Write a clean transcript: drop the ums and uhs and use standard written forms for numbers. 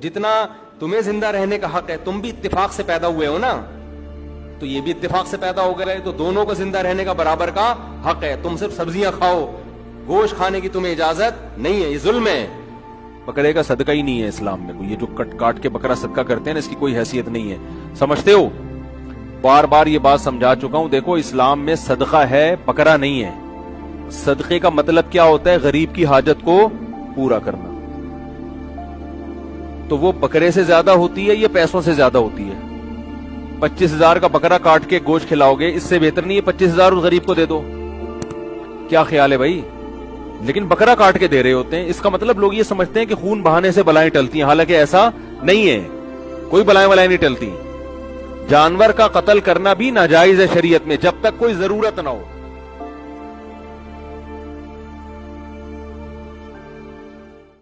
जितना तुम्हें जिंदा रहने का हक है, तुम भी इत्तेफाक से पैदा हुए हो ना, तो ये भी इत्तेफाक से पैदा हो गए, तो दोनों को जिंदा रहने का बराबर का हक है। तुम सिर्फ सब्जियां खाओ, गोश्त खाने की तुम्हें इजाजत नहीं है, ये जुल्म है। बकरे का सदका ही नहीं है इस्लाम में। ये जो कट काट के बकरा सदका करते हैं ना, इसकी कोई हैसियत नहीं है, समझते हो? बार बार ये बात समझा चुका हूं। देखो, इस्लाम में सदका है, बकरा नहीं है। सदके का मतलब क्या होता है? गरीब की हाजत को पूरा करना। तो वो बकरे से ज्यादा होती है, ये पैसों से ज्यादा होती है। 25,000 का बकरा काट के गोश्त खिलाओगे, इससे बेहतर नहीं है 25,000 उस गरीब को दे दो? क्या ख्याल है भाई? लेकिन बकरा काट के दे रहे होते हैं। इसका मतलब लोग ये समझते हैं कि खून बहाने से बलाएं टलती हैं, हालांकि ऐसा नहीं है। कोई बलाएं वलाएं नहीं टलती। जानवर का कत्ल करना भी नाजायज है शरीयत में, जब तक कोई जरूरत ना हो।